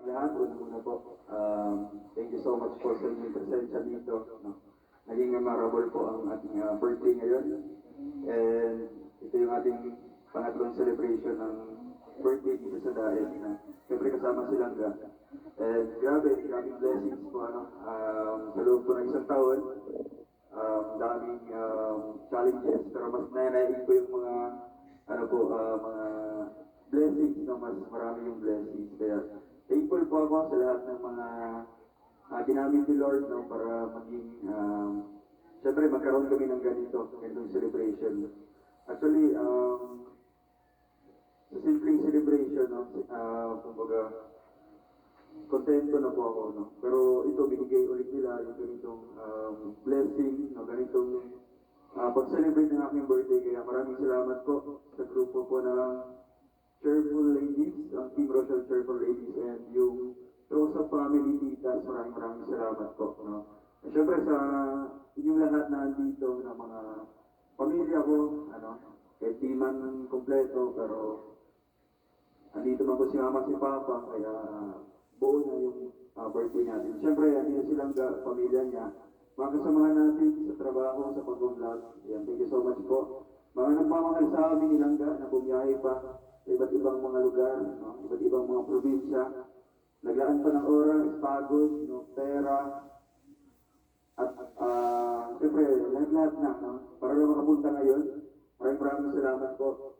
Lahat, una po, thank you so much po sa inyong presensya dito. No? Naging memorable po ang ating birthday ngayon. And ito yung ating pangatlong celebration ng birthday dito sa Daet. Na siyempre kasama si Langga. And grabe blessings po. Sa loob po ng isang taon, daming challenges. Pero mas nanayin ko yung mga, mga blessings na mas marami yung blessings. Kaya thankful po ako sa lahat ng mga ginamit ni Lord para maging, syempre magkaroon kami ng ganitong celebration. Actually, sa simpleng celebration, kumbaga, kontento na po ako. Pero ito, binigay ulit nila yung ganitong blessing, ganitong pag-celebrate ng aking birthday. Kaya maraming salamat po sa grupo po ng Cheerful Ladies, ang Team Rochelle Cheerful Ladies, and yung Rosa Family Titas, maraming salamat po. At syempre sa inyong lahat na andito na mga pamilya ko, kahit di man kompleto, pero andito man po si Mama, si Papa, kaya buo na yung birthday natin. Syempre, andito silang pamilya niya, mga kasamahan natin sa trabaho, sa pag-vlog. Thank you so much po. Mga nagmamahal sa amin nilangga na bumiyahe pa sa iba't ibang mga lugar, iba't ibang mga probinsya. Naglaan pa ng oras, pagod, pera, at siyempre, lahat na, para lang makapunta ngayon. Maraming salamat po.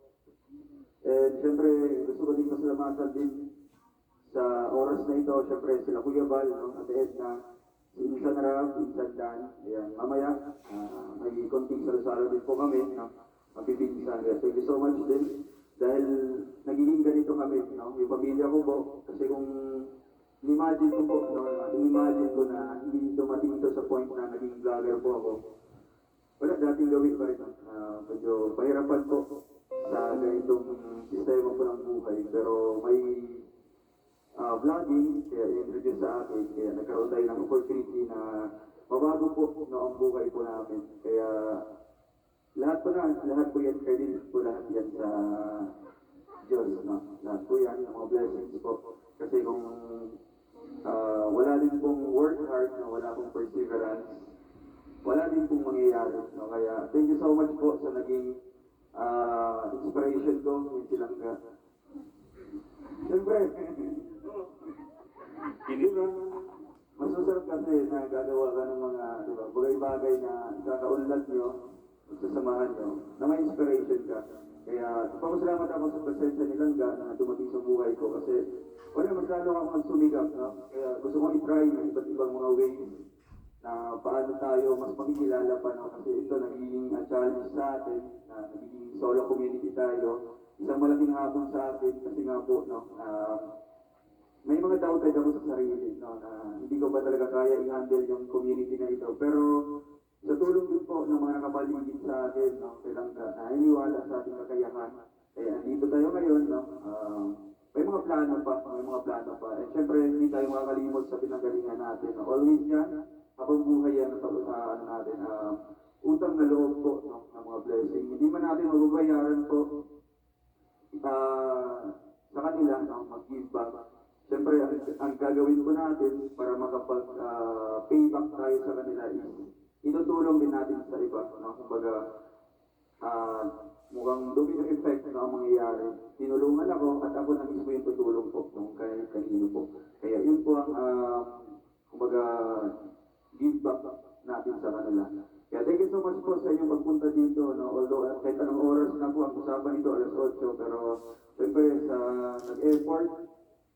And siyempre, gusto ko din pasalamatan din sa oras na ito, siyempre sila Kuya Val, Ate Edna, si Insan Rab, Insan Dan. Ayan, mamaya, may konting salusalo din po kami, mapipinsan. Thank you so much din. Dahil nagiging ganito kami, yung pamilya ko po, kasi kung imagine ko po, imagine ko na hindi dumating ito sa point na naging vlogger po ako. Wala, dating gawin pa rin. Medyo pahirapan po sa ganitong sistema po ng buhay. Pero may vlogging, kaya introduce sa akin, kaya nagkaroon tayo ng opportunity na mabago po ang buhay po namin. Kaya lahat po yan, credit po lahat yan sa Diyos, Lahat po yan, yung mga blessings po. Kasi kung wala din pong work hard, wala pong perseverance, wala din pong mangyayari. Kaya thank you so much po sa naging inspiration ko, yung Silangga. Siyempre, hindi ba? Masusarap kasi na gagawa ka ng mga bagay-bagay na kakaunlad nyo, sasamahan nyo, na may inspiration ka. Kaya, papasalamat ako sa presensya ni Langga na dumating sa buhay ko kasi mas lalo ako magsumigap. Kaya gusto kong i-try ng iba't ibang mga ways na paano tayo mas makikilala pa. Kasi ito nagiging challenge sa atin, na nagiging solo community tayo. Isang malaking habon sa atin kasi nga po, may mga doubted ako sa sarili, na hindi ko ba talaga kaya i-handle yung community na ito. Pero sa tulong din po ng mga nakapaligid sa atin, kailang naniniwala sa ating kakayahan. Kaya dito tayo ngayon, may mga plano pa. At syempre, hindi tayo makakalimot sa pinagalingan natin. Always yan, habang buhay yan, natin, utang na loob po ng mga blessing. Hindi man natin mababayaran po sa kanila, mag-give back. Siyempre, ang gagawin po natin para makapag-payback tayo sa kanila is itutulong din natin sa iba. Kumbaga, mukhang domino effect na ang mangyayari. Tinulungan ako at ako na mismo yung tutulong po kung kanino po. Kaya yun po ang, kumbaga, give back natin sa kanila. Kaya thank you so much po sa inyong pagpunta dito. Although kahit anong oras na po ang usapan nito, alas 8, pero siyempre sa nag-effort,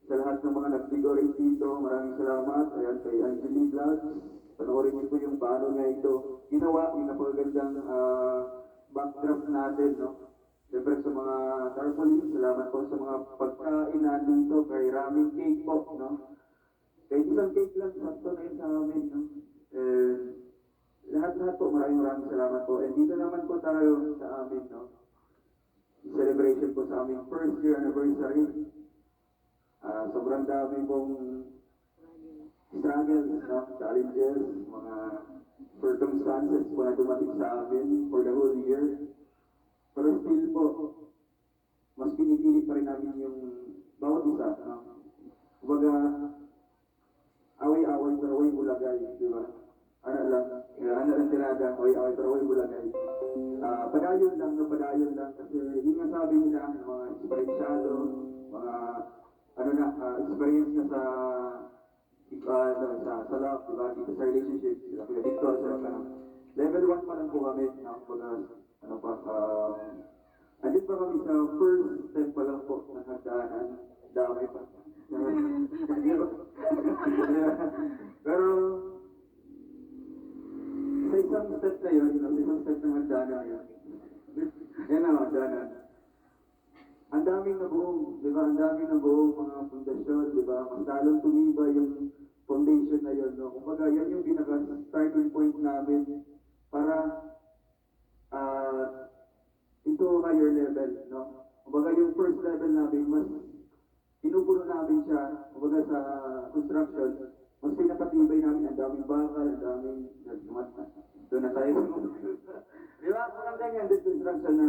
sa lahat ng mga nag-decorate dito, maraming salamat. Ayan, kay Angeline Vlogs. Panoorin niyo po yung paano niya ito ginawa, yung napagandang backdrop natin, Siyempre sa mga tarpaulin, salamat po sa mga pagkain nandito, kay Raming Cake po, Kaya isang cake lang, sakto na yun sa amin, Lahat po, maraming salamat po. And dito naman po tayo sa amin, Celebration po sa aming first year anniversary. Sobrang dami pong struggles, challenges, mga circumstances po na dumating sa amin for the whole year. Pero still po, mas pinipili pa rin namin yung bawat isa. Kumbaga, away-away pero way bulagay, di ba? Ano lang, ano lang tirada, away-away pero way bulagay. Padayon lang, no, padayon lang. Kasi yun nga sabi nila, mga eksperyensado, mga, ano na, experience na sa, sa love, di ba? Dito sa relationship, sila Kuya Victor, sila ka level 1 pa lang po kami, no? Kumbaga, ano pa, andun pa kami sa first step pa lang po ng hagdanan, dami pa. Pero, sa isang step na yun, sa isang step ng hagdanan yun, yan ang hagdanan. Ang daming nabuong, di ba? Ang daming nabuong mga pundasyon, di ba? Mas lalong tumiba yung foundation na yun, no? Kumbaga, yan yung pinaka-starting point namin para into higher level, no? Kumbaga, yung first level namin, mas pinupuno namin siya, kumbaga sa construction, mas pinapatibay namin, ang daming bakal, ang daming, doon na tayo. Di ba? Parang ganyan, this construction na,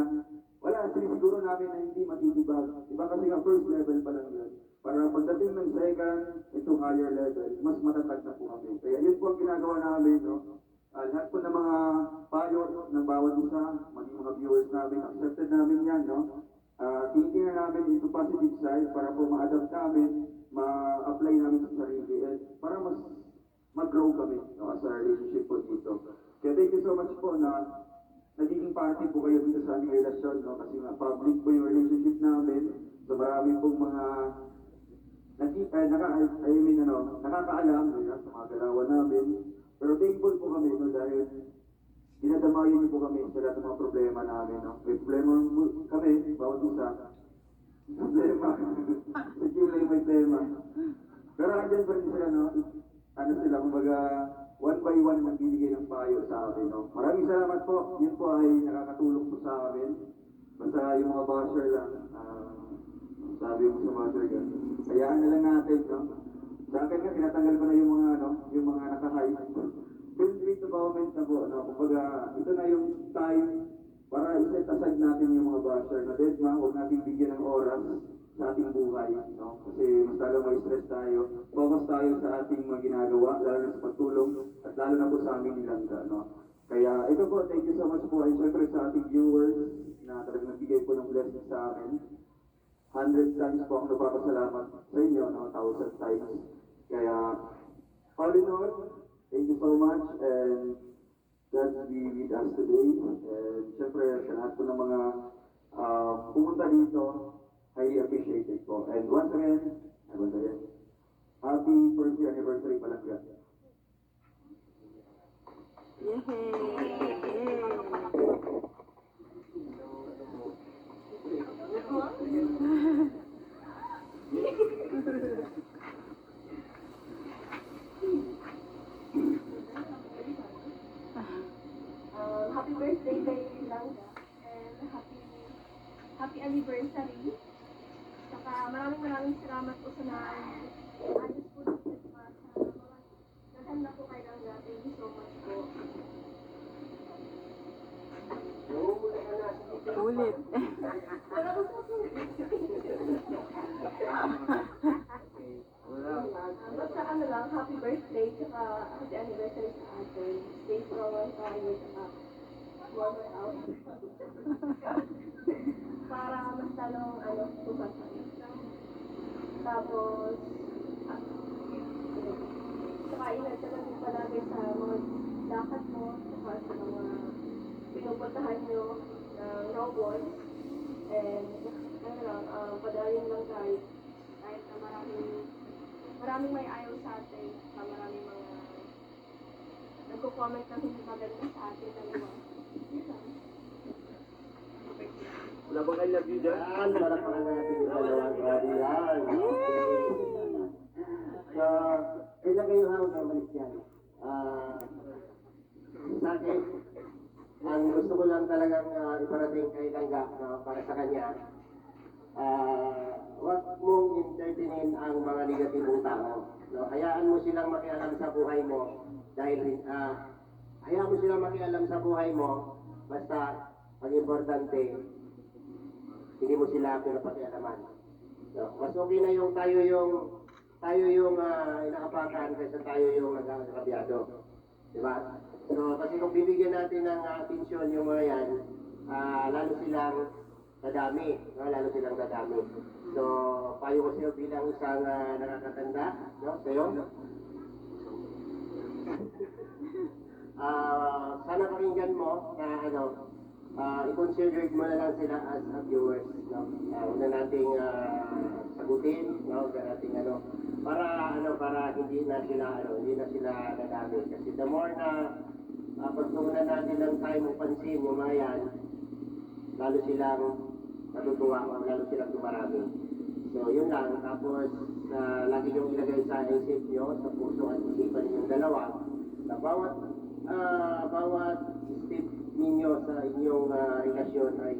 wala, sinisiguro namin na hindi matitibag. Di ba kasi nga first level pa lang yun. Para pagdating ng second, into higher level, mas matatag na po kami. Kaya yun po ang ginagawa namin, no? Lahat po ng mga payo ng bawat isa, maging mga viewers namin, accepted namin yan, no? Tinitingnan namin into positive side para po ma-adapt namin, ma-apply namin sa sarili, and para mas mag-grow kami, no, as a relationship po dito. Kaya thank you so much po na nagiging party po kayo dito sa aming relasyon, no? Kasi nga public po yung relationship namin. So marami pong mga nakakaalam, no, sa mga galawan namin. Pero thankful po kami, no, dahil dinadamayan niyo po kami sa lahat ng mga problema namin, no? May problema kami, bawat isa. Problema. Sa Chile may tema. Pero andyan pa rin sila, no? Ano sila, kumbaga, one by one nagbibigay ng payo sa amin, no? Maraming salamat po. Yun po ay nakakatulong po sa amin. Basta yung mga basher lang, sabi mo sa basher ka, hayaan na lang natin, no? Sa akin nga, tinatanggal ko na yung mga, ano, yung mga nakahay. Feel free to comment na po, no? Kumbaga, ito na yung time para iset aside natin yung mga basher na dead ma, huwag natin bigyan ng oras sa ating buhay, no? Kasi mas lalo may stress tayo, focus tayo sa ating mga ginagawa, lalo na sa pagtulong, at lalo na po sa aming nilangga, no? Kaya ito po, thank you so much po, and syempre sa ating viewers na talagang nagbigay po ng blessing sa amin. 100 times po ang nagpapasalamat sa inyo, no? 1,000 times. Kaya, all in all, thank you so much, and God be with us today. And syempre, sa lahat po ng mga pumunta dito, highly appreciated po. And once again, happy first year anniversary Palangga. Happy birthday kay Langga, and happy anniversary. Saka maraming salamat po sa ayos po ng Christmas. Naganda po kay Langga. Thank you so much po. Ulit. Basta ano lang, happy birthday, saka happy anniversary sa atin. Stay strong and tayo, saka water out. Para mas talong, tumatay. Tapos, saka ingat ka din palagi sa mga lakad mo, saka sa mga pinupuntahan nyo ng robot. And, ano lang, padayon lang kahit na maraming may ayaw sa atin, sa maraming mga nagko-comment na hindi maganda sa atin, dalawa. Yun lang. Wala bang I love you dyan? Yan, para pala natin yung dalawang grabe yan. So, ilan kayo hawag ng malis yan? Sa akin, ang gusto ko lang talagang iparating kay Langga para sa kanya, huwag mong entertainin ang mga negatibong tao. No? Hayaan mo silang makialam sa buhay mo dahil hayaan mo silang makialam sa buhay mo basta ang importante hindi mo sila pinapakialaman. So, mas okay na yung tayo yung tayo yung inaapakan kaysa tayo yung nag-akabyado. Diba? So, kasi kung bibigyan natin ng atensyon yung mga yan, lalo silang dadami. No? Lalo silang dadami. So, payo ko sa'yo bilang isang nakakatanda, no? Sa'yo. Sana pakinggan mo na i-consider mo na lang sila as viewers. No? Una nating sagutin, no? Una nating para hindi na sila nadami. Kasi the more na pagtuunan natin ng time o pansin yung mga yan, lalo silang matutuwa, lalo silang dumarami. So, yun lang. Tapos, lagi yung ilagay sa isip nyo, sa puso at isipan ninyong dalawa, na bawat step ninyo sa inyong relasyon ay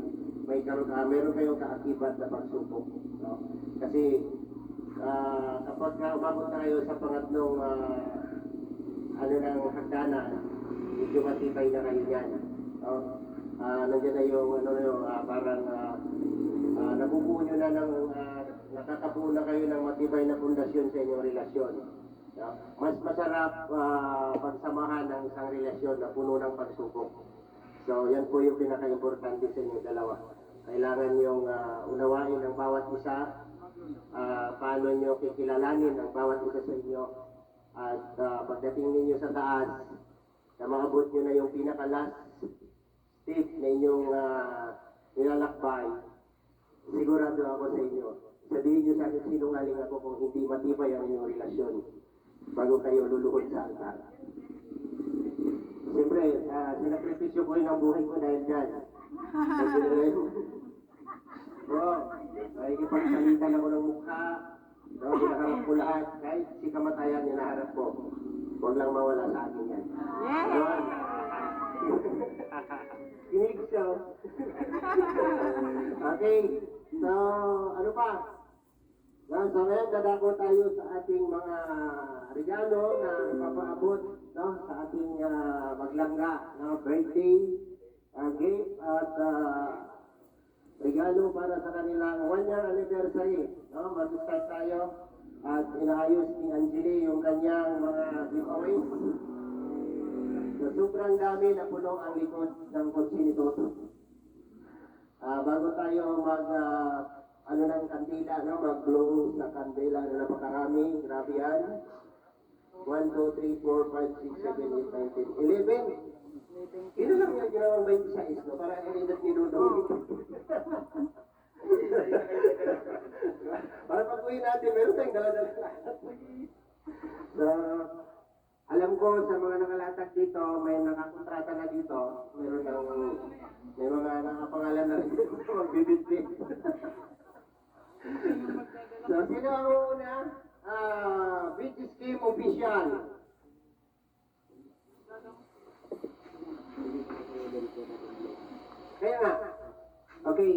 meron kayong kaakibat na pagsubok. No? Kasi, kapag umabot tayo sa pangatlong ng hagdanan, medyo matibay na kayo yan. No? Nandiyan na yung parang nabubuo nyo na ng nakakabuo na kayo ng matibay na pundasyon sa inyong relasyon. No? Mas masarap pagsamahan ng isang relasyon na puno ng pagsubok. So yan po yung pinaka-importante sa inyong dalawa. Kailangan yung unawain ng bawat isa, paano nyo kikilalanin ang bawat isa sa inyo, at pagdating ninyo sa taas, na maabot nyo na yung pinaka-last step na inyong nilalakbay, sigurado ako sa inyo. Sabihin nyo sa akin, sinungaling ako kung hindi matibay ang inyong relasyon bago kayo luluhod sa altar. Siyempre, sinakripisyo ko rin ang buhay ko dahil dyan. Kasi nakikipagsalita ako ng mukha, hinaharap ko lahat, kahit si kamatayan hinaharap ko. Huwag lang mawala sa akin yan. Yun. Kinig siya. Okay. So, ano pa? So, ngayon, dadako tayo sa ating mga regalo na ipapaabot, no? Sa ating maglangga, no? Birthday, gift, at regalo para sa kanilang 1-year anniversary. No? Mag-start tayo at inaayos ni Angeli yung kanyang mga giveaways. So, sobrang dami na puno ang likod ng kotse nito. Bago tayo ng kandila, no? Mag-blow sa kandila na napakarami. Grabe yan. 1, 2, 3, 4, 5, 6, 7, 8, 9, 10, 11. Ino lang yung ginawang 26, no? Para i-edit ni Dudong. Para pag-uwi natin, meron tayong dala-dala lahat. So, alam ko sa mga nakalatag dito, may nakakontrata na dito. May mga nakapangalan na rin dito, magbibitbit. So, sino ang una? Beach Scheme Official. Kaya nga. Okay.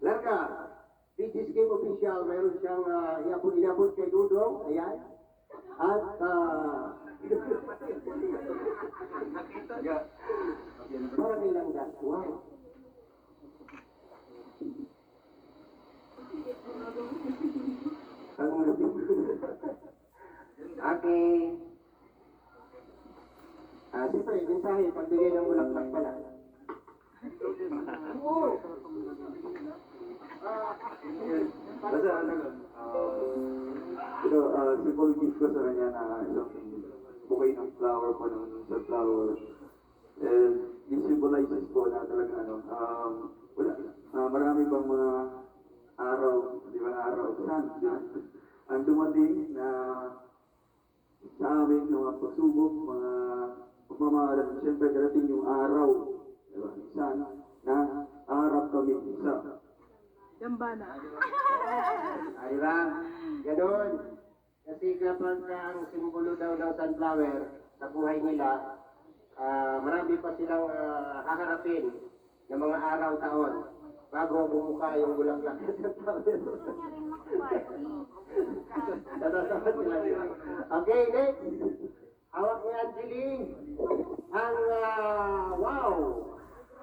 Larga. Beach Scheme Official, mayroon siyang inabot kay Dudong. Ayan. At para nilang dat. Wow. Okay. Siyempre, mensahe, pagbigay ng bulaklak pala. Basta simple gift ko sa kanya na isang bouquet ng flower po ng sunflower. And it symbolizes po na talaga marami pang mga araw, di ba, araw, sun, di ba? Ang dumating na sa amin, mga pagsubok, mga pagmamahal, siyempre darating yung araw, di ba, sun, na harap kami isa. Gambana. Ay ba? Ganon. Kasi kapag ang simbolo daw ng sunflower sa buhay nila, marami pa silang haharapin ng mga araw-taon bago bumuka yung bulaklak ng sunflower. Tatasapat sila. Okay, next. Hawak ni Angeli ang wow!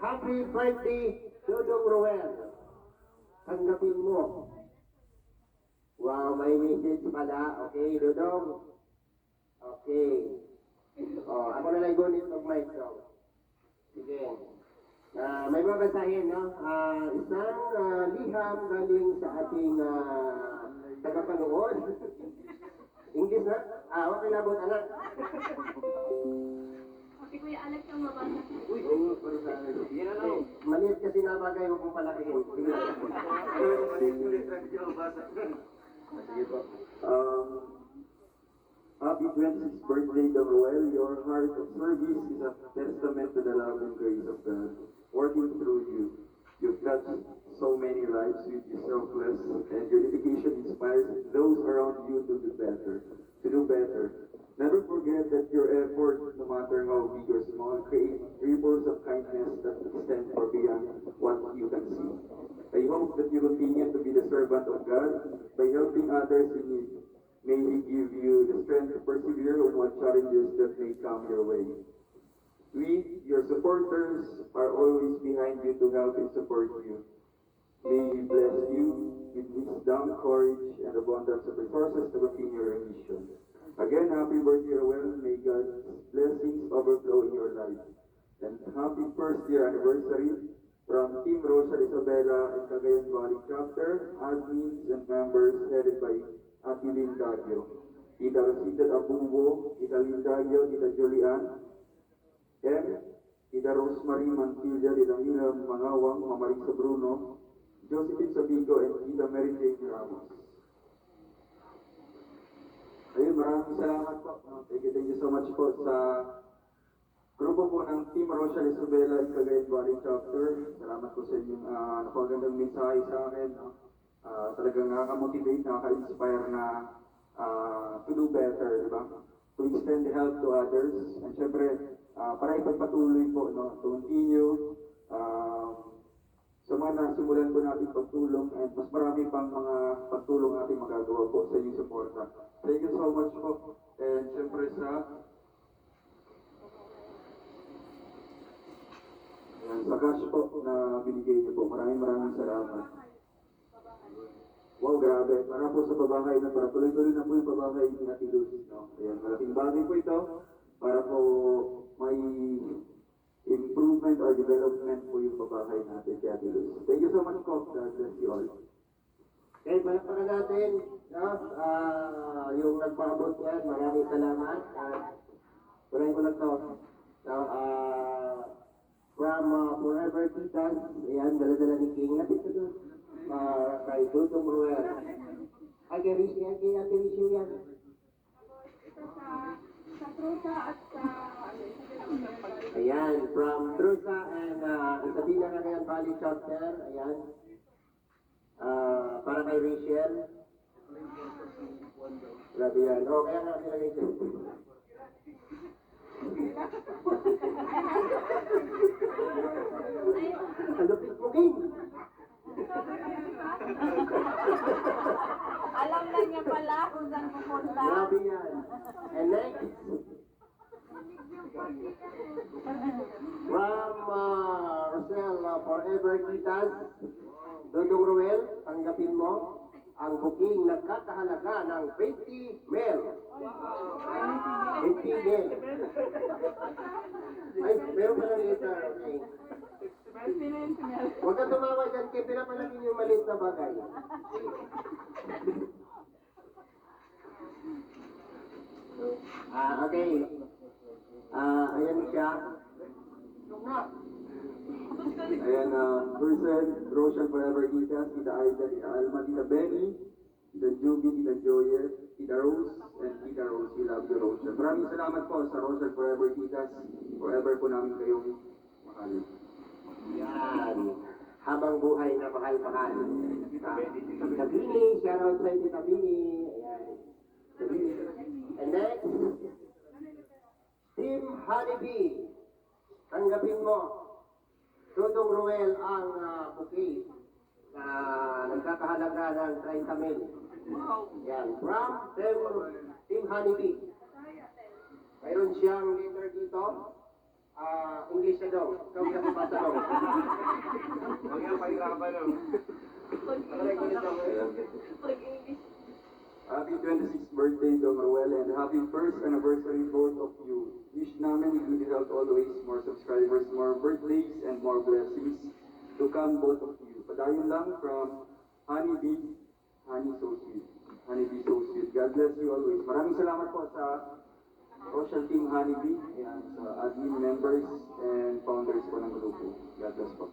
Happy birthday, Dudong Roel. Tanggapin mo. Wow, may message pala. Okay, Dudong. Okay. Oh, ako na lang gunit ng mic daw. Sige. May babasahin, no? Isang liham galing sa ating tagapanood. English na? Okay na po, anak. Okay, Kuya Alex ang mabasa. Uy, para sa akin. Sige na lang. Maliit kasi nabagay mo kung palakihin. Sige na. Sige po. Happy 26th birthday, Don Roel. Your heart of service is a testament to the love and grace of God working through you. You've touched so many lives with your selfless, and your dedication inspires those around you to do better. Never forget that your efforts, no matter how big or small, create ripples of kindness that extend far beyond what you can see. I hope that you continue to be the servant of God by helping others in need. May He give you the strength to persevere on what challenges that may come your way. We, your supporters, are always behind you to help and support you. May He bless you with wisdom, courage, and abundance of resources to continue your mission. Again, happy birthday, Roel. May God's blessings overflow in your life. And happy first year anniversary from Team Rosa Isabela and Cagayan Valley Chapter, admins and members headed by Ate Lynn Dario, Tita Rosita Abubo, Tita Lynn Dario, Tita Julian, M, Tita Rosemary Mantilla, Tita Mira Mangawang, Mama Marisa Bruno, Josephine Sabigo, and Tita Mary Jane Ramos. Ayun, maraming salamat po. Thank you so much po sa grupo po ng Team Rosa Isabela and Cagayan Valley Chapter. Salamat po sa inyong napagandang mensahe sa akin. Talagang nakaka-motivate, nakaka-inspire na to do better, di ba? To extend help to others. And syempre, para ipagpatuloy po, no? To continue sa mga nasimulan po natin pagtulong, and mas marami pang mga pagtulong natin magagawa po sa inyong suporta. Thank you so much po. And syempre sa cash po na binigay niyo po. Maraming salamat. Wow, grabe. Para po sa pabahay na para tuloy-tuloy na po yung pabahay ni Ate Luz. No? Ayan, malaking bagay po ito para po may improvement or development po yung pabahay natin kay Ate Luz. Thank you so much po. God bless you all. Okay, palakpakan natin, no? Yung nagpaabot yan, maraming salamat. Tuloy ko lang to. Now, from Forever Titas, ayan, dala-dala ni King. Lapit ka doon. Kay Dudong Ruel. Ay, kay Rishi yan, kay Ate Rishi yan. Ito sa Trusa at sa Ayan, from Trusa and Isabela Cagayan Valley Chapter, ayan. Para kay Rachel. Grabe yan. Oh, kaya nga sila dito. Ang lupit mo, King. Alam na niya pala kung saan pupunta. Grabe yan. And next, from Rosel Forever Kitas, Dudong Ruel, tanggapin mo ang booking nagkakahalaga ng 20 mil. 20 mil. Ay, meron pa lang ito. Okay. Huwag ka tumawa dyan, kaya pinapalaki yung maliit na bagay. Okay. Ayan siya. Ayan, person, Roshan Forever Tita, Tita Aida, Tita Alma, Tita Benny, Tita Juby, Tita Joyet, Tita Rose, and Tita Rose. We love you, Roshan. Maraming salamat po sa Roshan Forever Tita. Forever po namin kayong mahal. Yan. Habang buhay na mahal-mahal. Tita Bini, shout out sa Tita Bini. Ayan. And next, Team Honeybee. Tanggapin mo. Dudong Ruel ang bouquet na nagkakahalaga ng 30 mil. Yan. From Team Honeybee. Mayroon siyang letter dito. English na daw. Ikaw na pabasa daw. Huwag yung pahirapan daw. Pag-English. Happy 26th birthday, Dong Roel, and happy first anniversary both of you. Wish namin good health always, more subscribers, more birthdays, and more blessings to come both of you. Padayon lang from Honey Bee, Honey So Sweet. Honey Bee So Sweet. God bless you always. Maraming salamat po sa social team Honey Bee, ayan, sa admin members and founders po ng grupo. God bless po.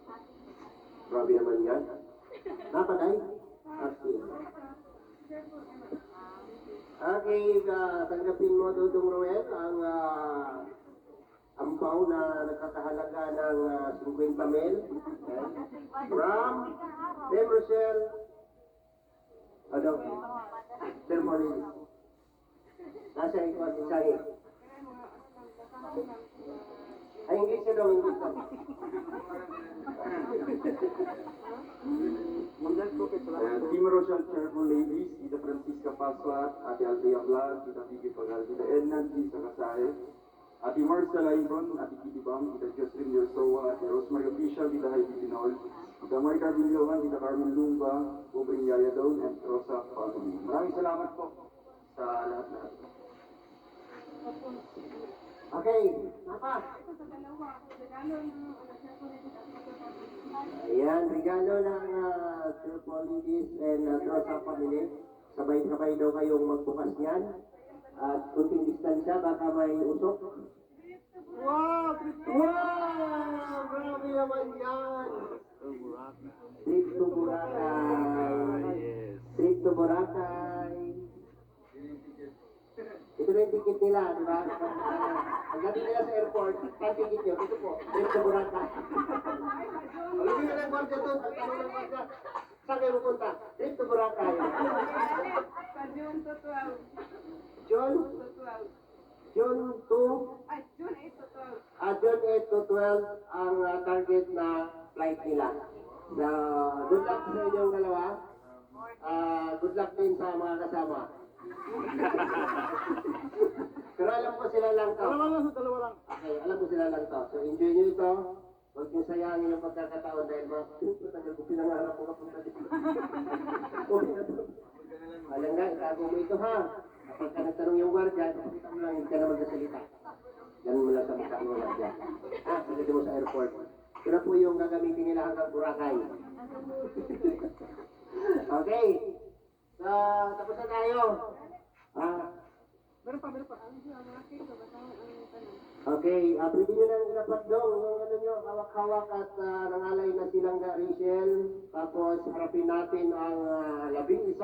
Grabe naman yan. Napanay? Okay. Okay, tanggapin mo, Dudong Roel, ang ampaw na nakakahalaga ng 50 mil. From Ma'am Rochelle. Ano? Ceremony. Nasa ito at isahin. Ay, hindi siya daw, hindi siya. Team Rochelle Chairful Ladies, Tita Francisca Paswat, Ate Althea Vlag, Tita Vicky Pagal, Tita Edna G. Sakasahe, Ate Marcela Ibon, Ate Kitty Bam, Tita Jocelyn Yorsoa, Ate Rosemary Official, Tita Heidi Pinol, Tita Maricar Villawan, Tita Carmen Lumba, Ubring Yaya Dawn, and Rosa Family. Maraming salamat po sa lahat-lahat. Okay, napa? Ayan, regalo ng Triple Ladies and Rosa Family. Sabay-sabay daw kayong magbukas niyan. At kunting distansya, baka may usok. Wow! Wow! Grabe naman yan! Trip to Boracay. Trip to Boracay. Ito na yung ticket nila, di ba? Pagdating nila sa airport, ang ticket nyo, ito po, trip to Boracay. Pagdating nila ng guardia doon, ang tanong ng guardia, saan kayo pupunta? Trip to Boracay. Sa June to 12. June? To 12. June 2? Ay, June 8 to 12. June 8 to 12 ang target na flight nila. So, good luck sa inyong dalawa. Good luck din sa mga kasama. Pero alam ko sila lang to. Dalawa lang. Okay, alam ko sila lang to. So, enjoy nyo ito. Huwag nyo sayangin yung pagkakataon dahil tagal ko pinangarap ko kapunta dito. Alam nga, itago mo ito ha. Kapag ka nagtanong yung guardia, kapag mo lang, hindi ka na magsasalita. Ganun mo lang sa mukha mo lang dyan. Pagdating mo sa airport. Ito na po yung gagamitin nila hanggang Boracay. Okay. So, tapos na tayo. Meron pa. Okay, pwede nyo nang ilapat dong yung ano nyo, hawak-hawak at nangalay na silang Rachel. Tapos harapin natin ang 11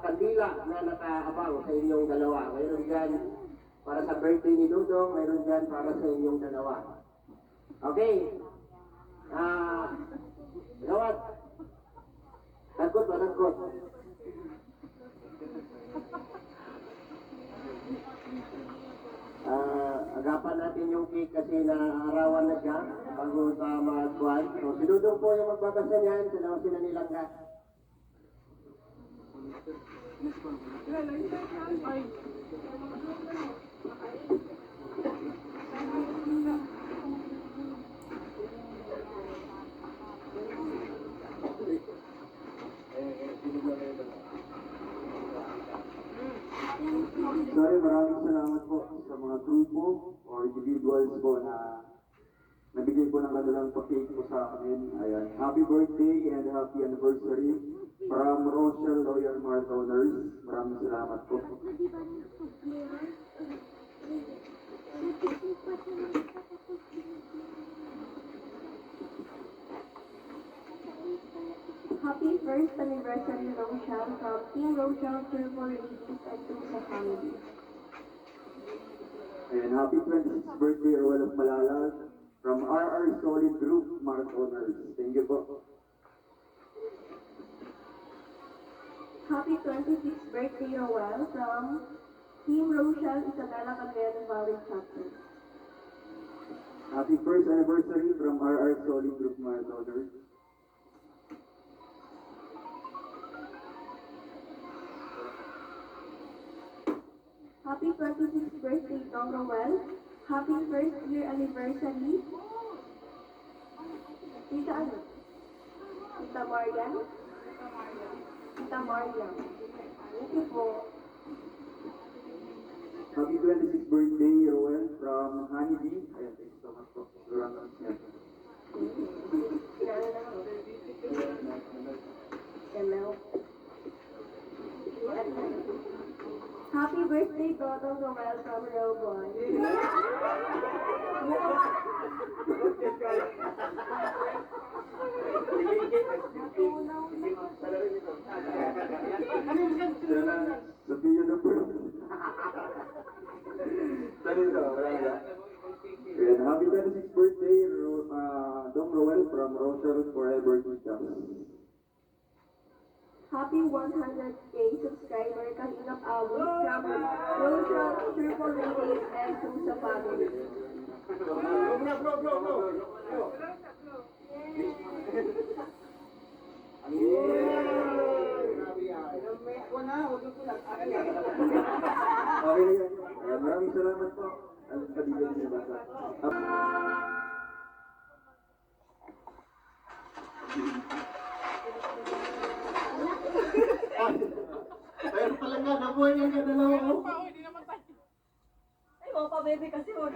kandila na nakaabang sa inyong dalawa. Mayroon dyan para sa birthday ni Dudong, mayroon dyan para sa inyong dalawa. Okay. Gawat. Nagkot ba? Nagkot. Agapan natin yung cake kasi naarawan na siya bago sa magkuhan. So, si Dudong po yung magbabasa niyan. Sila sila nilang ka. Sorry, maraming salamat po sa mga grupo or individuals po na nabigay po ng kanilang pa-cake po sa akin. Ayan. Happy birthday and happy anniversary from Rochelle Lawyer Marathoners. Maraming salamat po. Happy first anniversary, Rochelle, from Team Rochelle, Triple Ladies, and Tusa Family. And happy 26th birthday, Roel of Malalag, from RR Solid Group Marathoners. Thank you po. Happy 26th birthday, Roel, from Team Rochelle, Isabela Candela Valley Chapter. Happy first anniversary from RR Solid Group Marathoners. Happy 26th birthday, Tom Roel. Happy first year anniversary. Tita ano? Tita Marian? Tita Marian. Thank you po. Happy 26th birthday, Roel, from Honey Bee. Ayan, thank you so much po. Durang yan. Kinala na ako. ML. Happy birthday, Toto Noel from Roboy. Sabihin na po. Salita, wala na. Ayan, happy 26th birthday, Dom Roel from Rochelle Forever Tita. Happy 100K subscriber Kahingap Awit from Rochelle Triple Ladies and Susa family. Okay na yan. Maraming salamat po. Alam ka dito sa bata. Pero pala nga, nabuhay niya ka dalawa ko. Ay, mga pa-baby kasi mo.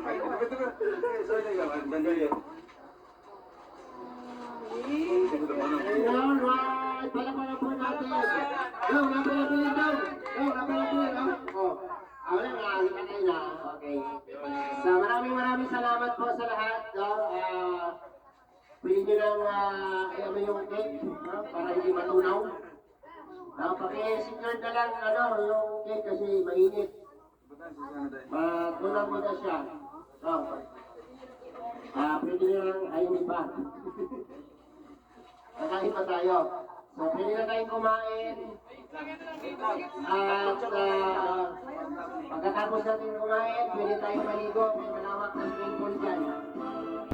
Ayun, right. Palapalan po natin. Yo, napalabilin daw. Yo, napalabilin. Oh. Wala nga, kita kayo na. Okay. So, maraming salamat po sa lahat. No? Pwede nyo lang ano yung cake, no? Para hindi matunaw. Paki-secure na lang yung cake kasi mainit. Matunaw mo na siya. Pwede nyo lang ayun pa. Kakain pa tayo. So, pwede na tayong kumain. At pagkatapos natin kumain, pwede tayong maligo. May malawak na swimming pool dyan.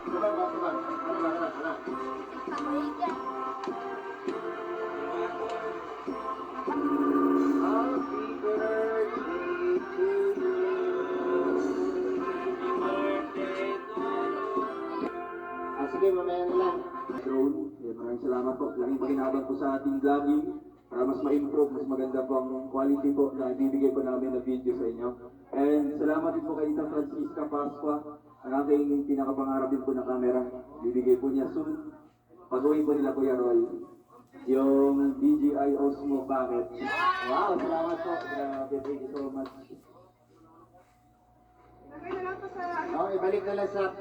Happy birthday to you. Sige, mamaya na lang. Drone, maraming salamat po. Laking pakinabang po sa ating vlogging para mas ma-improve, mas maganda po ang quality po na ibibigay po namin na video sa inyo. And salamat din po kay Ita Francisca Pasqua, ang aking pinakapangarap din po na camera. Bibigay po niya soon. Pag-uwi po nila Kuya Roy. Yung DJI Osmo Packet. Wow, salamat po. Grabe, thank you so much. Okay, balik na lang sa...